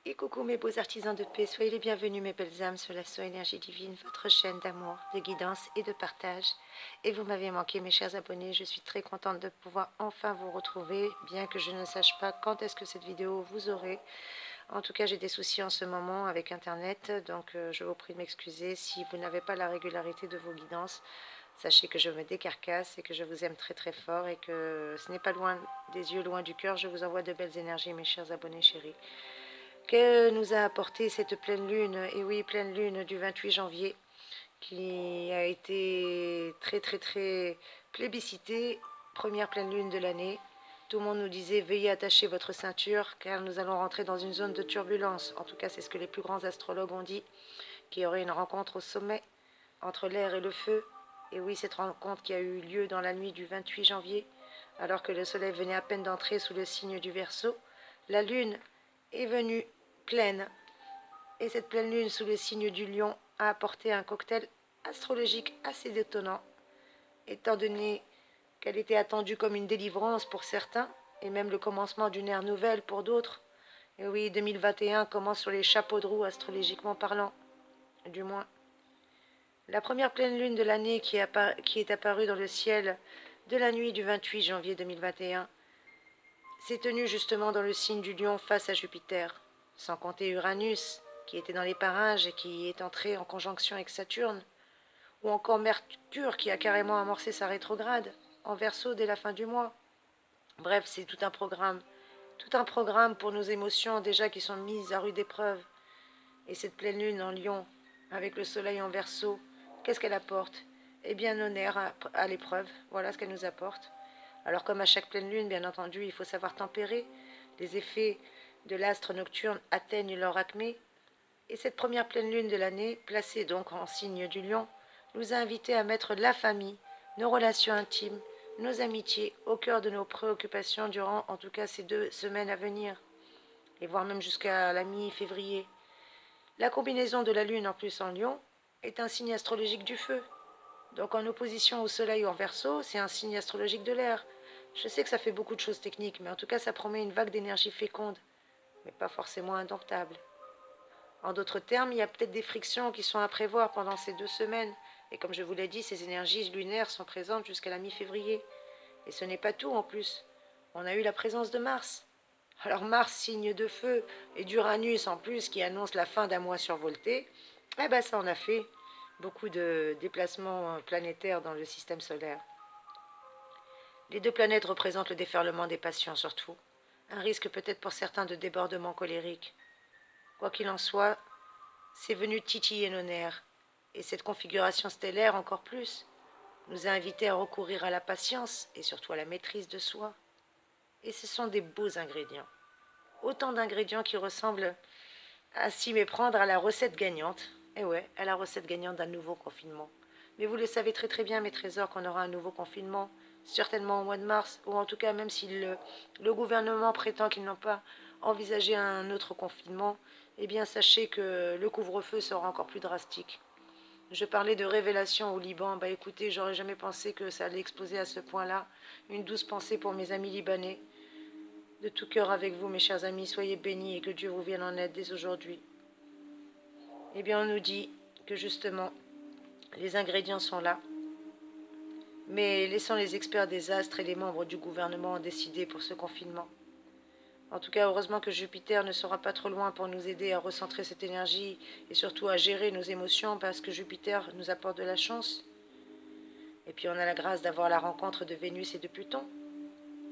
Et coucou mes beaux artisans de paix, soyez les bienvenus mes belles âmes sur la So Énergie Divine, votre chaîne d'amour, de guidance et de partage. Et vous m'avez manqué mes chers abonnés, je suis très contente de pouvoir enfin vous retrouver, bien que je ne sache pas quand est-ce que cette vidéo vous aurez. En tout cas j'ai des soucis en ce moment avec internet, donc je vous prie de m'excuser si vous n'avez pas la régularité de vos guidances. Sachez que je me décarcasse et que je vous aime très très fort et que ce n'est pas loin des yeux, loin du cœur. Je vous envoie de belles énergies mes chers abonnés chéris. Que nous a apporté cette pleine lune, et oui, pleine lune du 28 janvier, qui a été très très très plébiscitée, première pleine lune de l'année. Tout le monde nous disait veuillez attacher votre ceinture car nous allons rentrer dans une zone de turbulence. En tout cas, c'est ce que les plus grands astrologues ont dit, qu'il y aurait une rencontre au sommet entre l'air et le feu. Et oui, cette rencontre qui a eu lieu dans la nuit du 28 janvier, alors que le soleil venait à peine d'entrer sous le signe du Verseau, la lune est venue pleine. Et cette pleine lune sous le signe du lion a apporté un cocktail astrologique assez détonnant, étant donné qu'elle était attendue comme une délivrance pour certains, et même le commencement d'une ère nouvelle pour d'autres. Et oui, 2021 commence sur les chapeaux de roue astrologiquement parlant, du moins. La première pleine lune de l'année qui est apparue dans le ciel de la nuit du 28 janvier 2021 s'est tenue justement dans le signe du lion face à Jupiter, sans compter Uranus, qui était dans les parages et qui est entré en conjonction avec Saturne, ou encore Mercure qui a carrément amorcé sa rétrograde en Verseau dès la fin du mois. Bref, c'est tout un programme pour nos émotions déjà qui sont mises à rude épreuve. Et cette pleine lune en Lion, avec le soleil en Verseau, qu'est-ce qu'elle apporte? Eh bien, honneur à l'épreuve, voilà ce qu'elle nous apporte. Alors comme à chaque pleine lune, bien entendu, il faut savoir tempérer. Les effets de l'astre nocturne atteignent leur acmé. Et cette première pleine lune de l'année, placée donc en signe du lion, nous a invités à mettre la famille, nos relations intimes, nos amitiés au cœur de nos préoccupations durant en tout cas ces 2 semaines à venir, et voire même jusqu'à la mi-février. La combinaison de la lune en plus en lion est un signe astrologique du feu. Donc en opposition au soleil en Verseau, c'est un signe astrologique de l'air. Je sais que ça fait beaucoup de choses techniques, mais en tout cas ça promet une vague d'énergie féconde, mais pas forcément indomptable. En d'autres termes, il y a peut-être des frictions qui sont à prévoir pendant ces 2 semaines, et comme je vous l'ai dit, ces énergies lunaires sont présentes jusqu'à la mi-février. Et ce n'est pas tout en plus. On a eu la présence de Mars. Alors Mars, signe de feu, et d'Uranus en plus, qui annonce la fin d'un mois survolté, eh ben ça en a fait beaucoup de déplacements planétaires dans le système solaire. Les 2 planètes représentent le déferlement des passions surtout, un risque peut-être pour certains de débordement colérique. Quoi qu'il en soit, c'est venu titiller nos nerfs, et cette configuration stellaire encore plus nous a invités à recourir à la patience et surtout à la maîtrise de soi. Et ce sont des beaux ingrédients. Autant d'ingrédients qui ressemblent à s'y méprendre à la recette gagnante. Et ouais, à la recette gagnante d'un nouveau confinement. Mais vous le savez très très bien, mes trésors, qu'on aura un nouveau confinement, certainement au mois de mars, ou en tout cas même si le gouvernement prétend qu'ils n'ont pas envisagé un autre confinement, eh bien sachez que le couvre-feu sera encore plus drastique. Je parlais de révélation au Liban, bah écoutez, j'aurais jamais pensé que ça allait exploser à ce point-là. Une douce pensée pour mes amis libanais. De tout cœur avec vous, mes chers amis, soyez bénis et que Dieu vous vienne en aide dès aujourd'hui. Eh bien, on nous dit que justement, les ingrédients sont là, mais laissons les experts des astres et les membres du gouvernement en décider pour ce confinement. En tout cas, heureusement que Jupiter ne sera pas trop loin pour nous aider à recentrer cette énergie et surtout à gérer nos émotions parce que Jupiter nous apporte de la chance. Et puis on a la grâce d'avoir la rencontre de Vénus et de Pluton.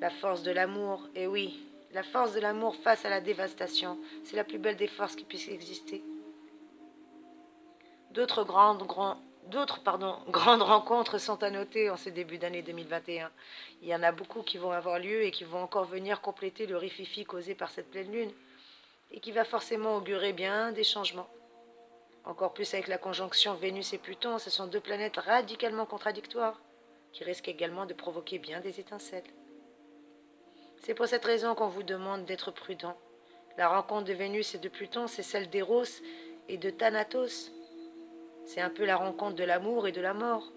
La force de l'amour, et oui, la force de l'amour face à la dévastation, c'est la plus belle des forces qui puisse exister. D'autres grandes rencontres sont à noter en ce début d'année 2021. Il y en a beaucoup qui vont avoir lieu et qui vont encore venir compléter le rififi causé par cette pleine lune et qui va forcément augurer bien des changements. Encore plus avec la conjonction Vénus et Pluton, ce sont 2 planètes radicalement contradictoires qui risquent également de provoquer bien des étincelles. C'est pour cette raison qu'on vous demande d'être prudent. La rencontre de Vénus et de Pluton, c'est celle d'Eros et de Thanatos. C'est un peu la rencontre de l'amour et de la mort.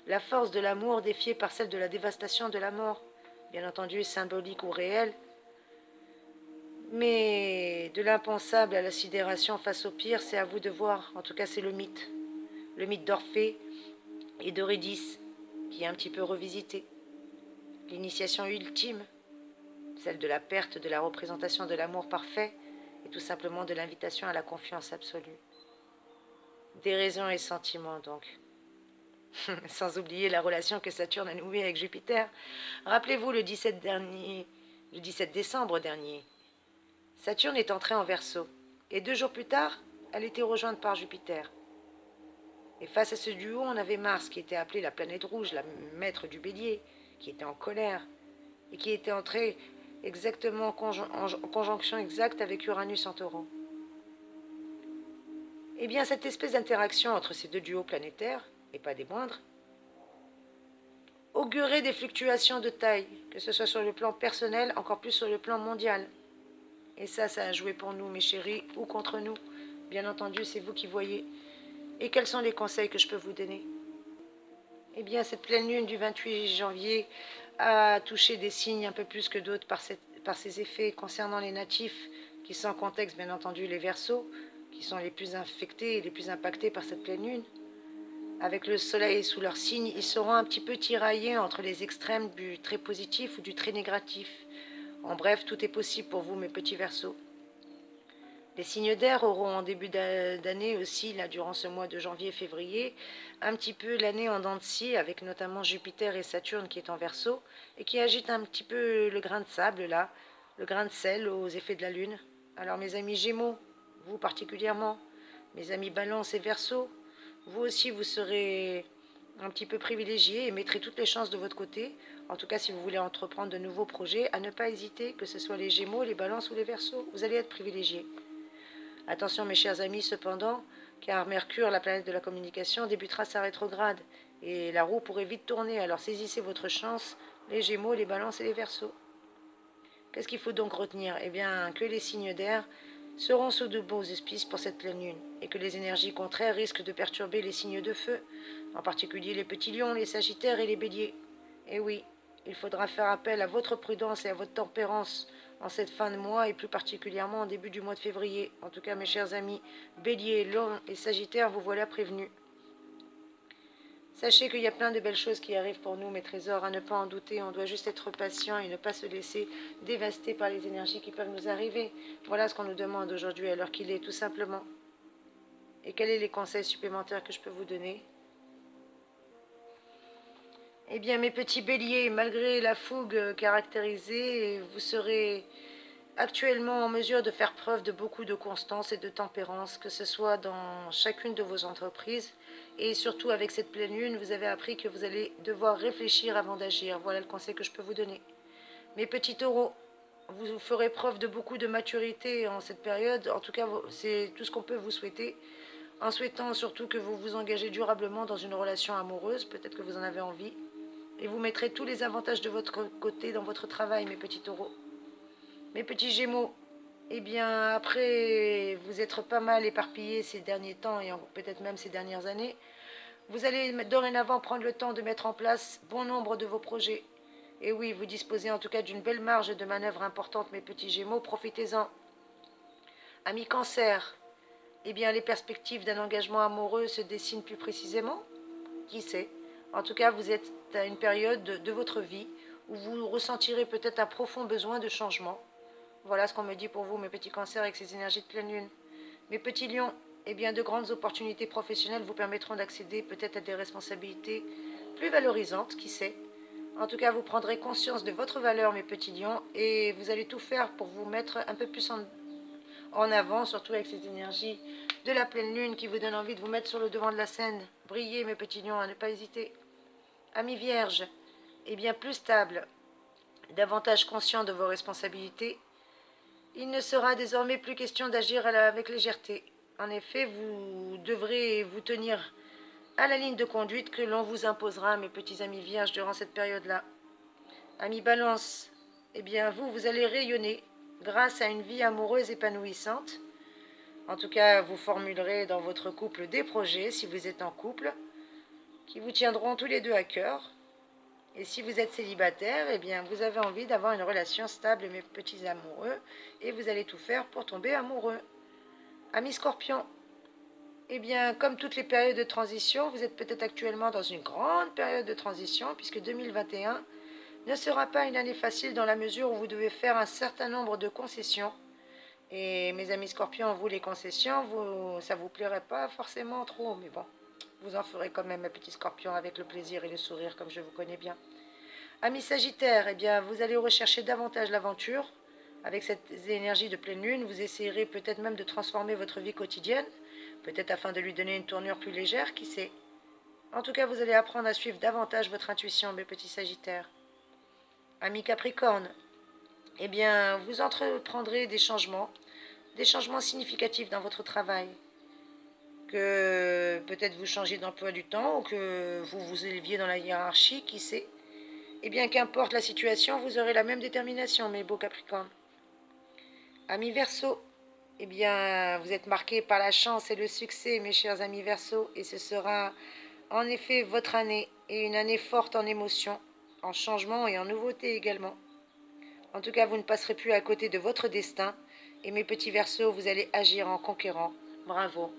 La force de l'amour défiée par celle de la dévastation de la mort. Bien entendu, symbolique ou réelle. Mais de l'impensable à la sidération face au pire, c'est à vous de voir. En tout cas, c'est le mythe. Le mythe d'Orphée et d'Eurydice, qui est un petit peu revisité. L'initiation ultime, celle de la perte de la représentation de l'amour parfait, et tout simplement de l'invitation à la confiance absolue. Des raisons et sentiments, donc. Sans oublier la relation que Saturne a nouée avec Jupiter. Rappelez-vous le 17 décembre dernier, Saturne est entrée en Verseau, et 2 jours plus tard, elle était rejointe par Jupiter. Et face à ce duo, on avait Mars, qui était appelée la planète rouge, la maître du Bélier, qui était en colère, et qui était entrée exactement en conjonction exacte avec Uranus en Taureau. Eh bien, cette espèce d'interaction entre ces 2 duos planétaires, et pas des moindres, augurait des fluctuations de taille, que ce soit sur le plan personnel, encore plus sur le plan mondial. Et ça a joué pour nous, mes chéris, ou contre nous. Bien entendu, c'est vous qui voyez. Et quels sont les conseils que je peux vous donner? Eh bien, cette pleine lune du 28 janvier a touché des signes un peu plus que d'autres par ses effets concernant les natifs, qui sont en contexte, bien entendu, les Verseaux, qui sont les plus infectés et les plus impactés par cette pleine lune. Avec le soleil sous leur signe, ils seront un petit peu tiraillés entre les extrêmes du très positif ou du très négatif. En bref, tout est possible pour vous, mes petits Verseaux. Les signes d'air auront en début d'année aussi, là, durant ce mois de janvier-février, un petit peu l'année en dents de scie, avec notamment Jupiter et Saturne qui est en Verseau, et qui agite un petit peu le grain de sable, là, le grain de sel aux effets de la Lune. Alors mes amis Gémeaux, vous particulièrement, mes amis Balance et Verseau, vous aussi vous serez un petit peu privilégiés et mettrez toutes les chances de votre côté. En tout cas, si vous voulez entreprendre de nouveaux projets, à ne pas hésiter, que ce soit les Gémeaux, les Balances ou les Verseaux, vous allez être privilégiés. Attention mes chers amis cependant, car Mercure, la planète de la communication, débutera sa rétrograde et la roue pourrait vite tourner, alors saisissez votre chance, les Gémeaux, les Balances et les Verseaux. Qu'est-ce qu'il faut donc retenir? Eh bien, que les signes d'air seront sous de beaux auspices pour cette pleine lune, et que les énergies contraires risquent de perturber les signes de feu, en particulier les petits lions, les sagittaires et les béliers. Et oui, il faudra faire appel à votre prudence et à votre tempérance en cette fin de mois, et plus particulièrement en début du mois de février. En tout cas, mes chers amis, béliers, lions et sagittaires, vous voilà prévenus. Sachez qu'il y a plein de belles choses qui arrivent pour nous, mes trésors, à ne pas en douter. On doit juste être patient et ne pas se laisser dévaster par les énergies qui peuvent nous arriver. Voilà ce qu'on nous demande aujourd'hui, à l'heure qu'il est, tout simplement. Et quels sont les conseils supplémentaires que je peux vous donner? Eh bien, mes petits béliers, malgré la fougue caractérisée, vous serez actuellement en mesure de faire preuve de beaucoup de constance et de tempérance, que ce soit dans chacune de vos entreprises. Et surtout avec cette pleine lune, vous avez appris que vous allez devoir réfléchir avant d'agir. Voilà le conseil que je peux vous donner. Mes petits taureaux, vous ferez preuve de beaucoup de maturité en cette période. En tout cas, c'est tout ce qu'on peut vous souhaiter. En souhaitant surtout que vous vous engagez durablement dans une relation amoureuse. Peut-être que vous en avez envie. Et vous mettrez tous les avantages de votre côté dans votre travail, mes petits taureaux. Mes petits Gémeaux, eh bien, après vous être pas mal éparpillés ces derniers temps et peut-être même ces dernières années, vous allez dorénavant prendre le temps de mettre en place bon nombre de vos projets. Et oui, vous disposez en tout cas d'une belle marge de manœuvre importante, mes petits Gémeaux, profitez-en. Amis Cancer, eh bien, les perspectives d'un engagement amoureux se dessinent plus précisément. Qui sait? En tout cas, vous êtes à une période de votre vie où vous ressentirez peut-être un profond besoin de changement. Voilà ce qu'on me dit pour vous, mes petits cancers, avec ces énergies de pleine lune. Mes petits lions, eh bien, de grandes opportunités professionnelles vous permettront d'accéder peut-être à des responsabilités plus valorisantes, qui sait. En tout cas, vous prendrez conscience de votre valeur, mes petits lions, et vous allez tout faire pour vous mettre un peu plus en avant, surtout avec ces énergies de la pleine lune qui vous donnent envie de vous mettre sur le devant de la scène. Brillez, mes petits lions, à ne pas hésiter. Amis vierges, eh bien, plus stable, davantage conscient de vos responsabilités, il ne sera désormais plus question d'agir avec légèreté. En effet, vous devrez vous tenir à la ligne de conduite que l'on vous imposera, mes petits amis vierges, durant cette période-là. Amis balance, eh bien vous allez rayonner grâce à une vie amoureuse épanouissante. En tout cas, vous formulerez dans votre couple des projets, si vous êtes en couple, qui vous tiendront tous les deux à cœur. Et si vous êtes célibataire, eh bien, vous avez envie d'avoir une relation stable, mes petits amoureux, et vous allez tout faire pour tomber amoureux. Amis Scorpion, eh bien, comme toutes les périodes de transition, vous êtes peut-être actuellement dans une grande période de transition, puisque 2021 ne sera pas une année facile dans la mesure où vous devez faire un certain nombre de concessions. Et mes amis Scorpions, vous, les concessions, ça ne vous plairait pas forcément trop, mais bon, vous en ferez quand même, mes petits Scorpions, avec le plaisir et le sourire, comme je vous connais bien. Amis Sagittaires, eh bien, vous allez rechercher davantage l'aventure. Avec cette énergie de pleine lune, vous essayerez peut-être même de transformer votre vie quotidienne, peut-être afin de lui donner une tournure plus légère, qui sait. En tout cas, vous allez apprendre à suivre davantage votre intuition, mes petits Sagittaires. Amis Capricorne, eh bien, vous entreprendrez des changements significatifs dans votre travail. Que peut-être vous changez d'emploi du temps ou que vous vous éleviez dans la hiérarchie, qui sait. Eh bien, qu'importe la situation, vous aurez la même détermination, mes beaux Capricornes. Amis Verseau, eh bien, vous êtes marqués par la chance et le succès, mes chers amis Verseau, et ce sera en effet votre année, et une année forte en émotions, en changements et en nouveautés également. En tout cas, vous ne passerez plus à côté de votre destin, et mes petits Verseaux, vous allez agir en conquérant. Bravo.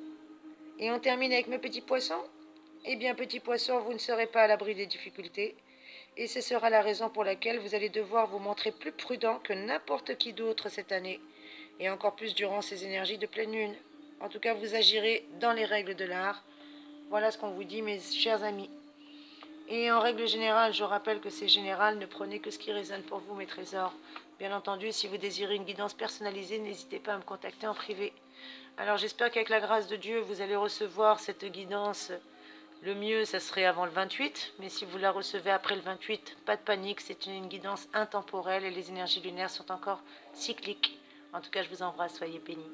Et on termine avec mes petits poissons. Eh bien, petits poissons, vous ne serez pas à l'abri des difficultés, et ce sera la raison pour laquelle vous allez devoir vous montrer plus prudent que n'importe qui d'autre cette année, et encore plus durant ces énergies de pleine lune. En tout cas, vous agirez dans les règles de l'art. Voilà ce qu'on vous dit, mes chers amis. Et en règle générale, je rappelle que c'est général, ne prenez que ce qui résonne pour vous, mes trésors. Bien entendu, si vous désirez une guidance personnalisée, n'hésitez pas à me contacter en privé. Alors j'espère qu'avec la grâce de Dieu, vous allez recevoir cette guidance. Le mieux, ça serait avant le 28, mais si vous la recevez après le 28, pas de panique, c'est une guidance intemporelle et les énergies lunaires sont encore cycliques. En tout cas, je vous embrasse, soyez bénis.